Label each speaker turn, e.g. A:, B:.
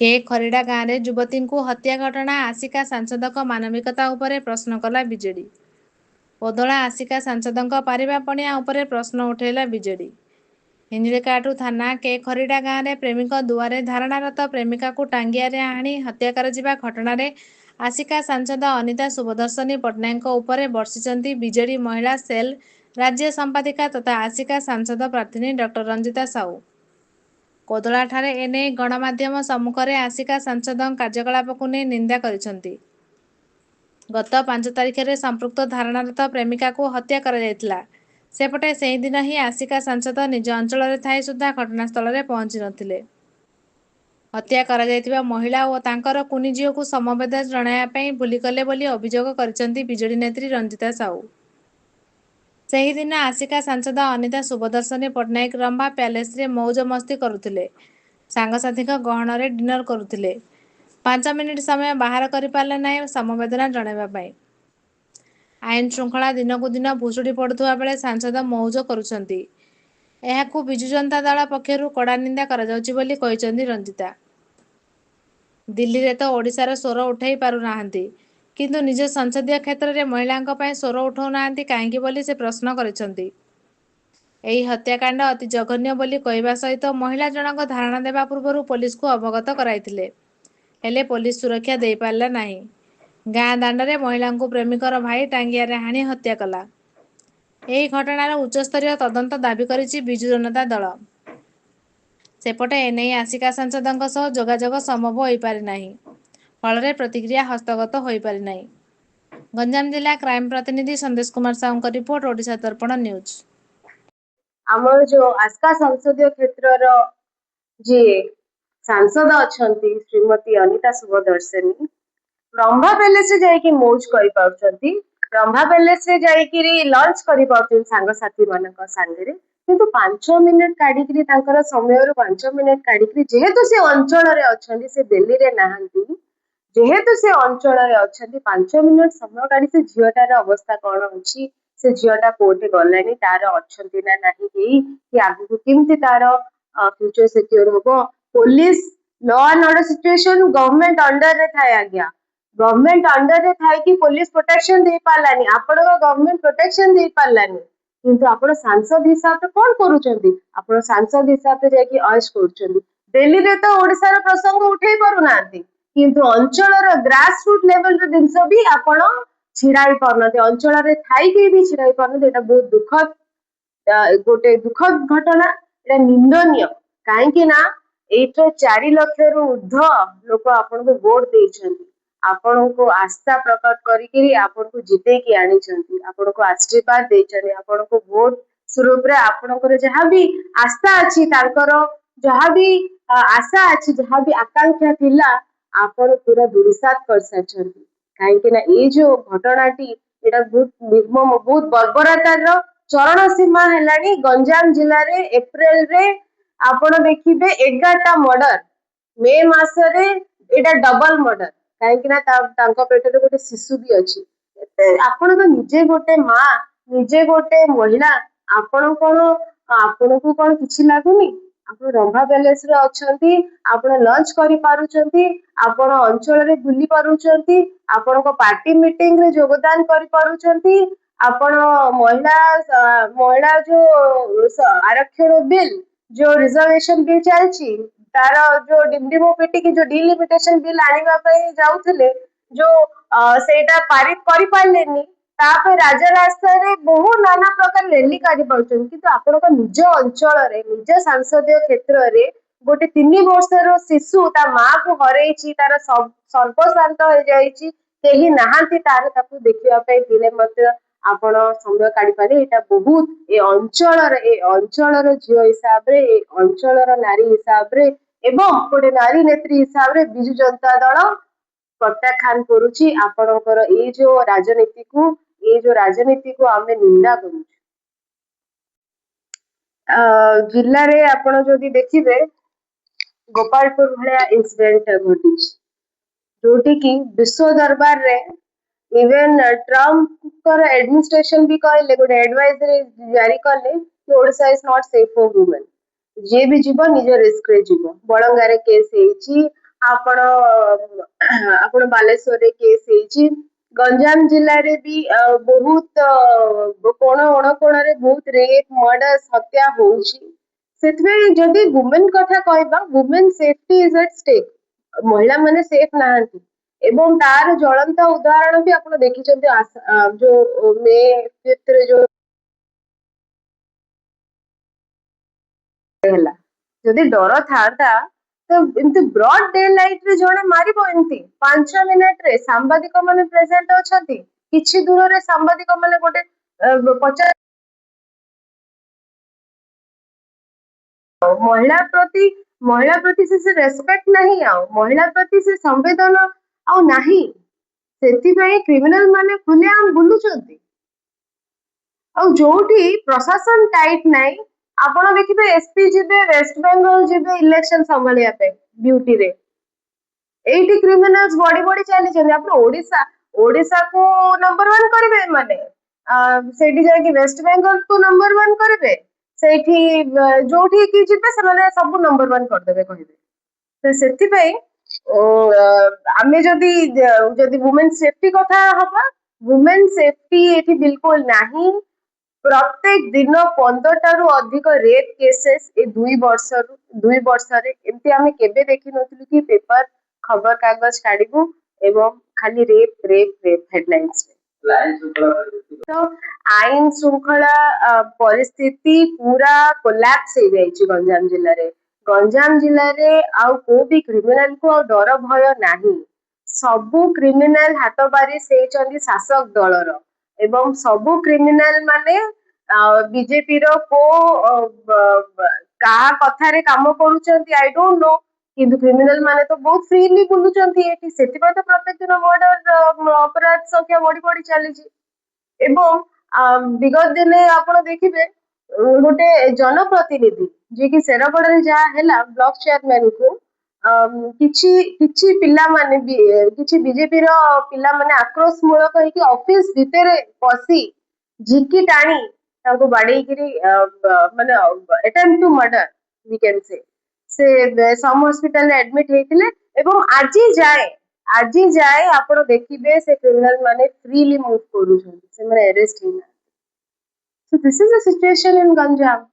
A: के खरीडा गाँव में युवती को हत्या घटना आसिका सांसद मानविकता उपरे प्रश्न कला बीजेडी। ओदला आसिका सांसद पारिबा पणिया उपरे प्रश्न उठेला बीजेडी। हिंजिलिकाटू थाना के खरीडा गाँव में प्रेमिक दुआरे धारणारत प्रेमिका को टांगिया हाणी हत्या कर घटना आसिका सांसद अनिता शुभदर्शनी पट्टनायक उपरे बर्षिंट बीजेडी महिला सेल राज्य संपादिका तथा आसिका सांसद प्रार्थी डॉक्टर रंजिता साहू। कोदला ठारे एने गणमाध्यम सम्मुखें आसिका सांसद कार्यकलाप को नहीं निंदा करिसेंती। गत 5 तारिख में संपृक्त धारणारत प्रेमिका को हत्या करा जायतिला। सेपटे से दिन ही आसिका सांसद निज अंचल में थाई सुधा घटनास्थल में पहुंची नथिले। हत्या करा जायतिबा महिला और तांकर कुनी झील को समबेदना जणाया भूली गले बोली अभियोग करिसेंती बीजेडी नेत्री रंजिता साहू। सही दिन आसिका सांसद अनिता शुभदर्शनी पट्टनायक रंभा प्यालेस रे मौज मस्ती करुथिले। सांगसाथी गहन रे डिनर करुथिले। 5 मिनिट समय बाहर करि पारले नाही समबेदना जणाइबा पाई। आईन श्रृंखला दिनकू दिन भुसुड़ी पड़ुवा बेले सांसद मौज करुछंती। एहाकू बिजु जनता दल पक्षरु कड़ा निंदा करा जाउची बोली कहिसेंती रंजिता। दिल्ली रे तो ओडिशार स्वर उठाई पारु नाहंती, किंतु निज संसदीय क्षेत्र में महिलांक पय स्वर उठाउ नाहंती काहेकि बोली से प्रश्न करिसेंती। एही हत्याकांड अति जघन्य बोली कहवा सहित महिला जनक धारणा देवा पूर्व पुलिस को अवगत कराइथिले, हेले पुलिस सुरक्षा दे पारला नाही। गाँ दांड में महिला को प्रेमिकर भाई टांगिया हाणी हत्या कला। एही घटनार उच्चस्तरीय तदंत दाबी करिछि बिजु जनता दल। सेपटे एने आसिका सांसद जोगाजोग संभव हो पारि नाही, फल प्रतिक्रिया हस्तगत हो पारि नाही। गंजाम जिला क्राइम प्रतिनिधि संदेश कुमार साहू रिपोर्ट, ओडिशा दर्पण न्यूज।
B: आमर जो आस्का संसदीय क्षेत्र जी सांसद अछंती श्रीमती अनिता शुभदर्शनी रंभा पैलेस जाइकी मौज करि पाउछंती। रंभा पैलेस रे जाइकी लंच करि पाउछन सांग साथी मानक संगे, किंतु 5 मिनिट काढिकरी तांकर समय रो 5 मिनिट काढिकरी जेहेतु से अंचल रे अछंती, से दिल्ली रे नाहंती, जेहेतु से अंचल रे अछंती 5 मिनिट समय काढी से झियोटार अवस्था कोन अछि, से झियोटा कोठे गलानी, तार अछंती ना नाही कि आगु किमती तार फ्यूचर सिक्योर होबो। Police law and order situation government under रे थाए आज्ञा, गवर्नमेंट अंडर रे थाए कि पुलिस प्रोटेक्शन दे पालानी, आपण गवर्नमेंट प्रोटेक्शन दे पालानी, किंतु आपण सांसद हिसाब से कोन करूचंती, आपण सांसद हिसाब से जाकी अरेस्ट करूचंती। दिल्ली रे तो ओडिसा रो प्रसंग उठेई पारु नांती, किंतु अंचल रो ग्रास रूट लेवल रो दिनस भी आपण छिड़ाई पारनते, अंचल रे थाई के भी छिड़ाई पारनते। एटा बहुत दुखद गोटे दुखद घटना, एटा निंदनीय। काहेकि ना एइठो 4 लाख रु ऊर्ध्व लोक आपण को वोट देइछंती, आपण को आस्था प्रकट करिकरी आपण को जिते की आनी छंती, आपण को आशीर्वाद देइछने, आपण को वोट स्वरूप रे आपण को जहां भी आस्था अछि, तांकर जहां भी आशा अछि, जहां भी आकांक्षा थिला, आपण पूरा दुरिसात कर सछंती। काहेकि ना ए जो घटनाटी एटा बहुत निर्मम, बहुत बर्बरतार चरण सीमा हेलानी। गंजाम जिल्ला रे एप्रिल रे आपण देखिबे 11टा मर्डर, मे मास रे एटा डबल मर्डर, काहेकि ना तांको पेटरे गोटे शिशु भी अछि। आपण तो निजे गोटे मां, निजे गोटे महिला, आपण को कोन किछि लागुनी? आपण रंभा पैलेस रे अछंती, आपण लंच करि पारुचंती, आपण अंचल रे बुली पारुचंती, आपण को पार्टी मीटिंग रे योगदान करि पारुचंती, आपण महिला जो आरक्षण बिल, जो रिजर्वेशन बिल चलची, तार जो डिमोपिटी की जो डिलिमिटेशन बिल आनिबा पई जाउथले, जो सेटा पारित करि पालेनी, तापर राजरास्ता रे बहु नाना प्रकार रैली करि पाउछन, किंतु आपण को निज अंचल रे, निज संसदीय क्षेत्र रे गोटे 3 वर्षर शिशु ता मां को हरैछि, तार सर्वशांत हो जाइछि, केही नाहांती तार ताकू देखिबा पई दिले मते आपण समय काढी पारे। एटा बहुत ए अंचलर झियो हिसाब रे, ए अंचलर नारी हिसाब रे एवं गोटे नारी नेत्री हिसाब रे बिजु जनता दल प्रत्याख्यान करुछि। आपणकर ए जो राजनीति को आमे निंदा करू। जिल्ला रे आपण जदि देखिबे गोपालपुर भलिया इंसिडेंट घटी, जोटी की विश्व दरबार रे इवन ट्रम्प एडमिनिस्ट्रेशन भी कहले, गोटे एडवाइजरी जारी कले कि Odisha is not safe for women, जे भी जीव निज रिस्क रे जीव। बड़ंगा रे केस हेछि, ଆପଣ ଆପଣ ବାଲେଶ୍ୱରରେ କେସ୍ ହେଇଛି, ଗଞ୍ଜାମ ଜିଲ୍ଲାରେ ବି ବହୁତ କୋଣ ଅଣକୋଣରେ ବହୁତ ରେପ୍ ମର୍ଡର ହତ୍ୟା ହଉଛି। ସେଥିପାଇଁ ଯଦି ୱୁମେନ୍ କଥା କହିବା, women safety is at stake. ମହିଳା ମାନେ ସେଫ୍ ନାହାନ୍ତି ଏବଂ ତାର ଜ୍ୱଳନ୍ତ ଉଦାହରଣ ବି ଆପଣ ଦେଖିଛନ୍ତି ଯୋଉ ମେ 5th ରେ ଯୋଉ ହେଲା। ଯଦି ଡର ଥାନ୍ତା ତ ଏମିତି ବ୍ରଡ୍ ଡେ ଲାଇଟ୍ ରେ ଜଣେ ମାରିବ ଏମିତି 5 ମିନିଟରେ? ସାମ୍ବାଦିକ ମାନେ ପ୍ରେଜେଣ୍ଟ ଅଛନ୍ତି, କିଛି ଦୂରରେ ସାମ୍ବାଦିକ ମାନେ ଗୋଟେ 50 ମହିଳା ପ୍ରତି ସେ ରେସ୍ପେକ୍ଟ ନାହିଁ, ଆଉ ମହିଳା ପ୍ରତି ସେ ସମ୍ବେଦନ ଆଉ ନାହିଁ। ସେଥିପାଇଁ କ୍ରିମିନାଲ ମାନେ ଖୁଲେଆମ ବୁଲୁଛନ୍ତି। ଆଉ ଯୋଉଠି ପ୍ରଶାସନ ଟାଇଟ୍ ନାହିଁ, ଆପଣ ଦେଖିବେ ଏସପି ଯିବେ ୱେଷ୍ଟବେଙ୍ଗଲ ଯିବେ ଇଲେକ୍ସନ ସମ୍ଭାଳିବା ପାଇଁ ଡ୍ୟୁଟିରେ। ଏଇଠି କ୍ରିମିନାଲ୍ସ ବଢି ବଢି ଚାଲିଛନ୍ତି। ଆପଣ ଓଡିଶାକୁ ନମ୍ବର 1 କରିବେ ଏମାନେ, ସେଇଠି ଯାଇକି ୱେଷ୍ଟବେଙ୍ଗଲକୁ ନମ୍ବର 1 କରିବେ, ସେଇଠି ଯୋଉଠିକି ଯିବେ ସେମାନେ ସବୁ ନମ୍ବର 1 କରିଦେବେ କହିବେ। ତ ସେଥିପାଇଁ ଆମେ ଯଦି ୱୁମେନ୍ ସେଫ୍ଟି କଥା ହବା, ୱୁମେନ୍ ସେଫ୍ଟି ଏଠି ବିଲକୁଲ ନାହିଁ। ପ୍ରତ୍ୟେକ ଦିନ 15ଟାରୁ ଅଧିକ ରେପ୍ କେସେସ୍ ଏ 2 ବର୍ଷରେ, ଏମିତି ଆମେ କେବେ ଦେଖିନଥିଲୁ କି ପେପର ଖବର କାଗଜ କାଢିବୁ ଏବଂ ଖାଲି ରେପ୍ ରେପ୍ ରେପ୍ ହେଡଲାଇନ୍ସ। ତ ଆଇନ ଶୃଙ୍ଖଳା ପରିସ୍ଥିତି ପୁରା କୋଲାପ୍ସ ହେଇଯାଇଛି ଗଞ୍ଜାମ ଜିଲ୍ଲାରେ। ଗଞ୍ଜାମ ଜିଲ୍ଲାରେ ଆଉ କୋଉ ବି କ୍ରିମିନାଲକୁ ଆଉ ଡର ଭୟ ନାହିଁ। ସବୁ କ୍ରିମିନାଲ ହାତ ବାରିଶ ହେଇଛନ୍ତି ଶାସକ ଦଳର ଏବଂ ସବୁ କ୍ରିମିନାଲ ମାନେ ବିଜେପିର କାହା କଥାରେ କାମ କରୁଛନ୍ତି ଆଇ ଡୋଣ୍ଟ ନୋ, କିନ୍ତୁ କ୍ରିମିନାଲ ମାନେ ତ ବହୁତ ଫ୍ରିଲି ବୁଲୁଛନ୍ତି ଏଠି। ସେଥିପାଇଁ ତ ପ୍ରତ୍ୟେକ ଦିନ ମର୍ଡର ଅପରାଧ ସଂଖ୍ୟା ବଢି ବଢି ଚାଲିଛି। ଏବଂ ବିଗତ ଦିନେ ଆପଣ ଦେଖିବେ ଗୋଟେ ଜନପ୍ରତିନିଧି ଯିଏକି ଶେରଗଡରେ ଯାହା ହେଲା ବ୍ଲକ ଚେୟାରମ୍ୟାନକୁ କିଛି ପିଲାମାନେ କିଛି ବିଜେପିର ପିଲାମାନେ ଆକ୍ରୋଶ ମୂଳକ ହେଇକି ଅଫିସ ଭିତରେ ପଶି ଝିକି ଟାଣି ତାଙ୍କୁ ବାଡେଇକିରି ମାନେ attempt to murder we can ସେ ସମ୍ ହସ୍ପିଟାଲରେ ଆଡମିଟ ହେଇଥିଲେ ଏବଂ ଆଜି ଯାଏ ଆପଣ ଦେଖିବେ ସେ କ୍ରିମିନାଲ ମାନେ ଫ୍ରିଲି ମୁଭ୍ କରୁଛନ୍ତି, ସେମାନେ ଆରେଷ୍ଟ ହେଇନାହାନ୍ତି। So this is the situation in Ganjam.